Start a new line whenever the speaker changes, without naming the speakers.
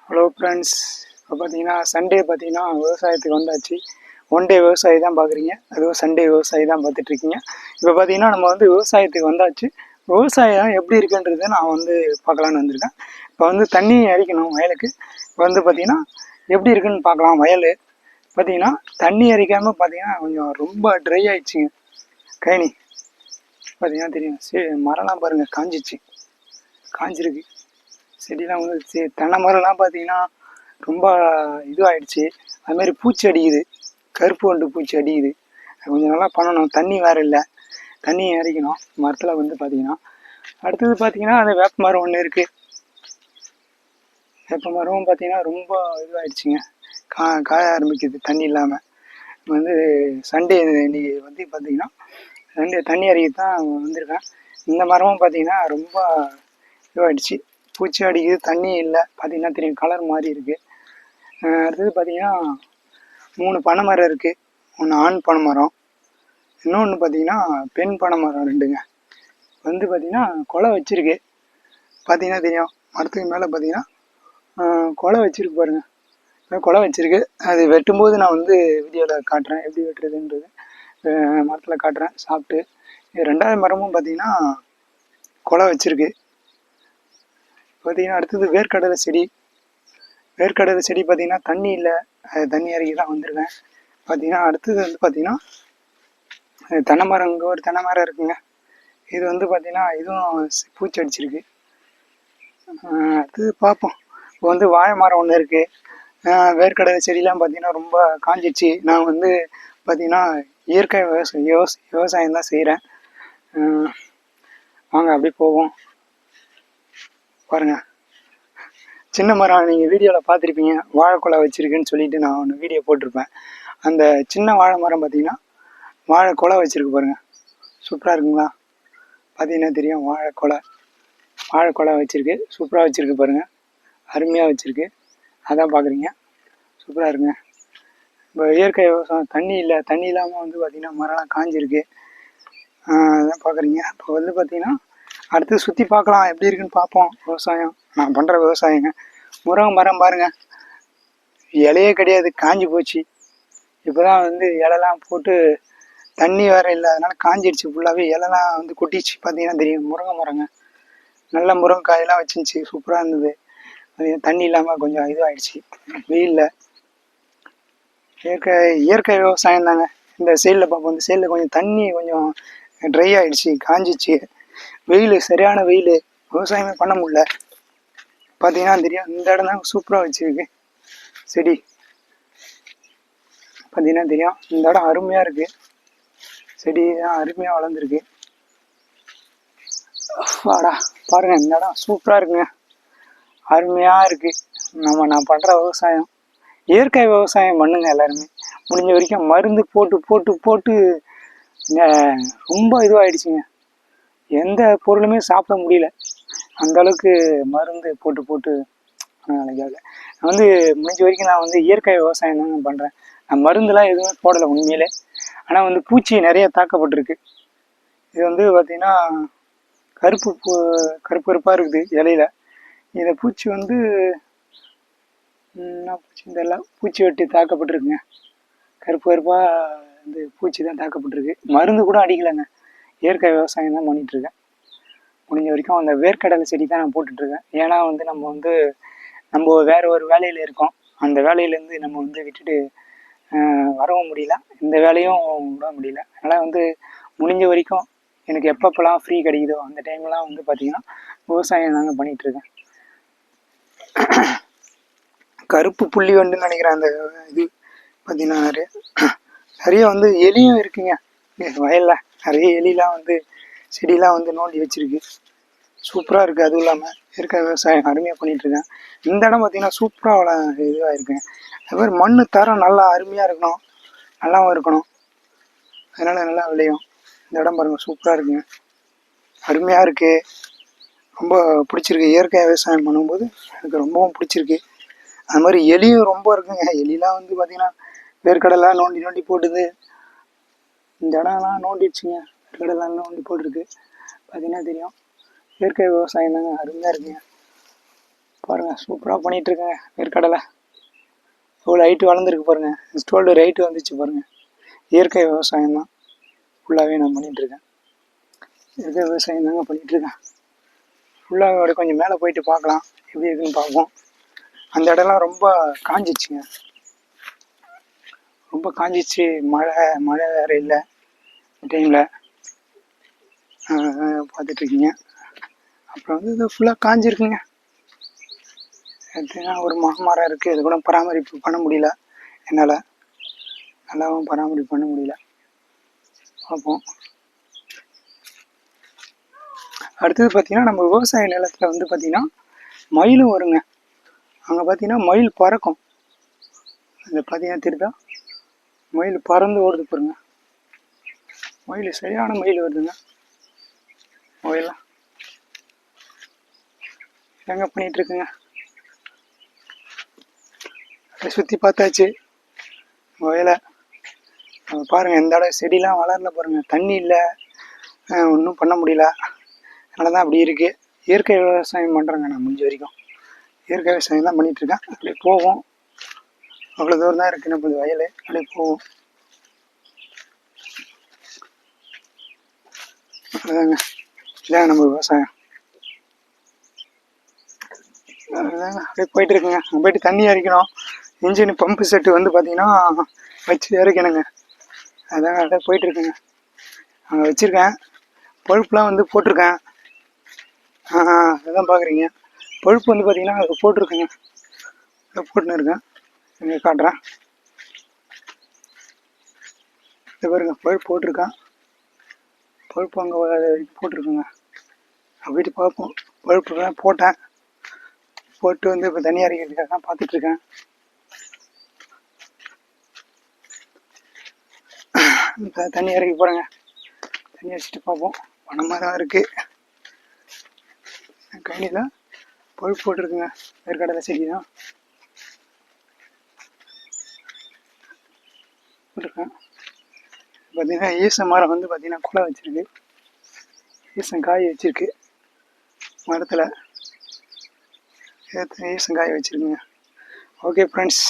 Hello friends. இப்போ பார்த்தீங்கன்னா Sunday பார்த்தீங்கன்னா விவசாயத்துக்கு வந்தாச்சு. ஒன் டே விவசாயி தான் பார்க்குறீங்க, அதுவும் சண்டே விவசாயி தான் பார்த்துட்ருக்கீங்க. இப்போ பார்த்தீங்கன்னா நம்ம வந்து விவசாயத்துக்கு வந்தாச்சு. விவசாயம் எப்படி இருக்குன்றதை நான் வந்து பார்க்கலான்னு வந்திருக்கேன். இப்போ வந்து தண்ணி இறைக்கணும் வயலுக்கு. இப்போ வந்து பார்த்தீங்கன்னா எப்படி இருக்குன்னு பார்க்கலாம். வயல் பார்த்தீங்கன்னா தண்ணி இறைக்காமல் பார்த்தீங்கன்னா கொஞ்சம் ரொம்ப ட்ரை ஆயிடுச்சுங்க. கைனி பார்த்தீங்கன்னா தெரியும், மரம்லாம் பாருங்கள் காஞ்சிருக்கு. செடிலாம் வந்து தென்னை மரம்லாம் பார்த்தீங்கன்னா ரொம்ப இதுவாகிடுச்சு. அதுமாதிரி பூச்சி அடிக்குது, கருப்பு வண்டு பூச்சி அடிக்குது. கொஞ்சம் நல்லா பண்ணணும். தண்ணி வேறு இல்லை, தண்ணி இறைக்கணும் மரத்தில் வந்து பார்த்தீங்கன்னா. அடுத்தது பார்த்தீங்கன்னா அந்த வேப்ப மரம் ஒன்று இருக்குது. வேப்ப மரமும் பார்த்தீங்கன்னா ரொம்ப இதுவாகிடுச்சிங்க, காய ஆரம்பிக்குது தண்ணி இல்லாமல். வந்து சண்டே இன்னைக்கு வந்து பார்த்தீங்கன்னா சண்டே தண்ணி இறைக்க தான் வந்திருக்கேன். இந்த மரமும் பார்த்தீங்கன்னா ரொம்ப இதுவாகிடுச்சு, பூச்சி அடிக்குது, தண்ணி இல்லை. பார்த்தீங்கன்னா தெரியும், கலர் மாதிரி இருக்குது. அடுத்தது பார்த்தீங்கன்னா 3 பனை மரம் இருக்குது. ஒன்று ஆண் பனை மரம், இன்னொன்று பார்த்தீங்கன்னா பெண் பனை மரம் 2ங்க. வந்து பார்த்தீங்கன்னா கொலை வச்சுருக்கு. பார்த்தீங்கன்னா தெரியும், மரத்துக்கு மேலே பார்த்தீங்கன்னா கொலை வச்சுருக்கு பாருங்கள். கொலை வச்சுருக்கு. அது வெட்டும்போது நான் வந்து வீடியோவில் காட்டுறேன், எப்படி வெட்டுறதுன்றது மரத்தில் காட்டுறேன் சாப்பிட்டு. 2வது மரமும் பார்த்தீங்கன்னா கொலை வச்சுருக்கு. பார்த்தீங்கன்னா அடுத்தது வேர்க்கடலை செடி பார்த்தீங்கன்னா தண்ணி இல்லை, அது தண்ணி இறக்கி தான் வந்திருக்கேன். பார்த்தீங்கன்னா அடுத்தது வந்து பார்த்தீங்கன்னா தென்னை மரம், இங்கே ஒரு தென்னை மரம் இருக்குங்க. இது வந்து பார்த்தீங்கன்னா இதுவும் பூச்சி அடிச்சிருக்கு. அடுத்தது பார்ப்போம். இப்போ வந்து வாழை மரம் ஒன்று இருக்குது. வேர்க்கடலை செடியெலாம் பார்த்தீங்கன்னா ரொம்ப காஞ்சிச்சு. நான் வந்து பார்த்தீங்கன்னா இயற்கை விவசாயம் தான் செய்கிறேன். வாங்க அப்படி போவோம். பாருங்கள், சின்ன மரம் நீங்கள் வீடியோவில் பார்த்துருப்பீங்க, வாழைக்குலை வச்சுருக்குன்னு சொல்லிட்டு நான் ஒன்று வீடியோ போட்டிருப்பேன். அந்த சின்ன வாழை மரம் பார்த்தீங்கன்னா வாழைக்குலை வச்சுருக்கு பாருங்கள். சூப்பராக இருக்குங்களா? பார்த்தீங்கன்னா தெரியும், வாழைக்குலை வச்சுருக்கு. சூப்பராக வச்சுருக்கு பாருங்கள், அருமையாக வச்சுருக்கு. அதான் பார்க்குறீங்க, சூப்பராக இருக்குங்க. இப்போ இயற்கை விவசாயம் தண்ணி இல்லை, தண்ணி இல்லாமல் வந்து பார்த்திங்கன்னா மரம்லாம் காஞ்சிருக்கு. அதான் பார்க்குறீங்க. இப்போ வந்து பார்த்திங்கன்னா அடுத்து சுற்றி பார்க்கலாம், எப்படி இருக்குன்னு பார்ப்போம். விவசாயம் நான் பண்ணுற விவசாயங்க. முருங்கை மரம் பாருங்கள், இலையே கிடையாது, காஞ்சி போச்சு. இப்போ தான் வந்து இலைலாம் போட்டு தண்ணி வேறு இல்லை, அதனால் காஞ்சிடுச்சு ஃபுல்லாகவே. இலைலாம் வந்து கொட்டிச்சு. பார்த்தீங்கன்னா தெரியும், முருங்கை மரங்க. நல்ல முருங்கைக்காயெல்லாம் வச்சுருந்துச்சி, சூப்பராக இருந்தது. அது தண்ணி இல்லாமல் கொஞ்சம் இதுவாகிடுச்சு வெயிலில். இயற்கை விவசாயம் தாங்க. இந்த சைடில் பார்ப்போம், இந்த சைடில் கொஞ்சம் தண்ணி கொஞ்சம் ட்ரை ஆகிடுச்சு, காஞ்சிச்சு. வெயில், சரியான வெயில், விவசாயமே பண்ண முடியல. பார்த்தீங்கன்னா தெரியும், இந்த இடம் தான் சூப்பராக வச்சுருக்கு செடி. பார்த்தீங்கன்னா தெரியும், இந்த இடம் அருமையாக இருக்குது. செடி தான் அருமையாக வளர்ந்துருக்கு. வாடா பாருங்கள், இந்த இடம் சூப்பராக இருக்குங்க, அருமையாக இருக்குது. நான் பண்ணுற விவசாயம் இயற்கை விவசாயம் பண்ணுங்க எல்லாருமே. முடிஞ்ச வரைக்கும் மருந்து போட்டு போட்டு போட்டு ரொம்ப இதுவாகிடுச்சிங்க. எந்த பொருளுமே சாப்பிட முடியல, அந்தளவுக்கு மருந்து போட்டு போட்டு. நான் வந்து முடிஞ்ச வரைக்கும் நான் வந்து இயற்கை விவசாயம் தாங்க பண்ணுறேன். நான் மருந்துலாம் எதுவுமே போடலை உண்மையிலே. ஆனால் வந்து பூச்சி நிறைய தாக்கப்பட்டிருக்கு. இது வந்து பார்த்திங்கன்னா கருப்பாக இருக்குது இலையில. இதை பூச்சி வந்து என்ன பூச்சின்னு தெரியல, பூச்சி வெட்டி தாக்கப்பட்டிருக்குங்க. கருப்பாக வந்து பூச்சி தான் தாக்கப்பட்டிருக்கு. மருந்து கூட அடிக்கலைங்க, இயற்கை விவசாயம் தான் பண்ணிகிட்ருக்கேன். முடிஞ்ச வரைக்கும் அந்த வேர்க்கடலை செடி தான் நான் போட்டுட்ருக்கேன். ஏன்னா வந்து நம்ம வேறு ஒரு வேலையில் இருக்கோம். அந்த வேலையிலேருந்து நம்ம வந்து விட்டுட்டு வரவும் முடியல, இந்த வேலையும் விட முடியல. அதனால் வந்து முடிஞ்ச வரைக்கும் எனக்கு எப்பப்பெல்லாம் ஃப்ரீ கிடைக்குதோ அந்த டைம்லாம் வந்து பார்த்திங்கன்னா விவசாயம் தாங்க பண்ணிகிட்ருக்கேன். கருப்பு புள்ளி வந்துன்னு நினைக்கிறேன். அந்த இது பார்த்திங்கன்னா நிறைய வந்து எலியும் இருக்குங்க வயலில். நிறைய எலிலாம் வந்து செடியெலாம் வந்து நோண்டி வச்சுருக்கு. சூப்பராக இருக்குது. அதுவும் இல்லாமல் இயற்கை விவசாயம் அருமையாக பண்ணிகிட்ருக்கேன். இந்த இடம் பார்த்திங்கன்னா சூப்பராக இதுவாக இருக்குங்க. அதுமாதிரி மண் தரம் நல்லா அருமையாக இருக்கணும், நல்லாவும் இருக்கணும், அதனால் நல்லா விளையும். இந்த இடம் பாருங்கள், சூப்பராக இருக்குங்க, அருமையாக இருக்குது. ரொம்ப பிடிச்சிருக்கு. இயற்கை விவசாயம் பண்ணும்போது எனக்கு ரொம்பவும் பிடிச்சிருக்கு. அது மாதிரி எலியும் ரொம்ப இருக்குங்க. எலிலாம் வந்து பார்த்திங்கன்னா வேர்க்கடலாம் நோண்டி நோண்டி போட்டுது. இந்த இடம்லாம் நோண்டிடுச்சுங்க, வேர்க்கடலாம் நோண்டி போட்டிருக்கு. பார்த்திங்கன்னா தெரியும், இயற்கை விவசாயம் தாங்க அருமையாக இருக்குங்க. பாருங்கள் சூப்பராக பண்ணிகிட்ருக்கேங்க வேர்க்கடலை. எவ்வளோ ஹைட்டு வளர்ந்துருக்கு பாருங்கள். ஸ்டோல்டு ரைட்டு வந்துச்சு பாருங்கள். இயற்கை விவசாயம் தான் ஃபுல்லாகவே நான் பண்ணிகிட்ருக்கேன். இயற்கை விவசாயம் தாங்க பண்ணிகிட்ருக்கேன். ஃபுல்லாக அப்படியே கொஞ்சம் மேலே போயிட்டு பார்க்கலாம் எப்படி இருக்குன்னு பார்ப்போம். அந்த இடம்லாம் ரொம்ப காஞ்சிச்சுங்க, ரொம்ப காஞ்சிச்சு. மழை வேறு இல்லை இந்த டைமில் பார்த்துட்ருக்கீங்க. அப்புறம் வந்து இது ஃபுல்லாக காஞ்சிருக்குங்க. எப்படின்னா ஒரு மாமரம் இருக்குது, இது கூட பராமரிப்பு பண்ண முடியல என்னால், நல்லாவும் பராமரிப்பு பண்ண முடியல. பார்ப்போம். அடுத்தது பார்த்திங்கன்னா நம்ம விவசாய நிலத்தில் வந்து பார்த்திங்கன்னா மயிலும் வருங்க. அங்கே பார்த்திங்கன்னா மயில் பறக்கும். அந்த பார்த்திங்கன்னா தெரியுதா, மயில் பறந்து ஓடுது பாருங்க. மயில் சரியான மயில் வருதுங்க. மயிலாம் எங்க பண்ணிகிட்ருக்குங்க. அதை சுற்றி பார்த்தாச்சு வயலை. பாருங்கள் எந்த இடம் செடிலாம் வளரல பாருங்கள், தண்ணி இல்லை, ஒன்றும் பண்ண முடியல. அதனால தான் அப்படி இருக்குது. இயற்கை விவசாயம் பண்ணுறேங்க நான் முடிஞ்ச வரைக்கும். இயற்கை விவசாயம் தான் பண்ணிகிட்ருக்கேன். அப்படியே போவோம். அவ்வளோ தூரம் தான் இருக்குது நம்ம வயல். அப்படியே போவோம். அதுதாங்க, இதாங்க நம்ம விவசாயம். அதுதாங்க அப்படியே போயிட்டுருக்குங்க. அங்கே போயிட்டு தண்ணி இறக்கணும். இன்ஜின் பம்பு செட்டு வந்து பார்த்திங்கன்னா வச்சு இறக்கணுங்க. அதாங்க அப்படியே போயிட்டுருக்குங்க. அங்கே வச்சுருக்கேன். பழுப்புலாம் வந்து போட்டிருக்கேன். அதுதான் பார்க்குறீங்க. பழுப்பு வந்து பார்த்திங்கன்னா அது போட்டிருக்குங்க. அதை போட்டுன்னு இருக்கேன். இங்கே காட்டுறேன். இது பாருங்க, பழுப்பு போட்டிருக்கேன். பழுப்பு அங்கே போட்டிருக்குங்க. போயிட்டு பார்ப்போம். பழுப்புலாம் போட்டேன். போட்டு வந்து இப்போ தண்ணி அரைக்கிறதுக்காக தான் பார்த்துட்ருக்கேன். இப்போ தண்ணி இறக்கி போகிறேங்க. தண்ணி அடிச்சுட்டு பார்ப்போம். பணமாக தான் இருக்குது. கையில் பழுப்பு போட்டிருக்குங்க. வேர்க்கடலை செடி தான் போட்டிருக்கேன். பார்த்திங்கன்னா ஈச மரம் வந்து பார்த்திங்கன்னா குலை வச்சுருக்கு. ஈசன் காய் வச்சுருக்கு மரத்தில். ஈசன் காய் வச்சுருக்குங்க. Okay friends.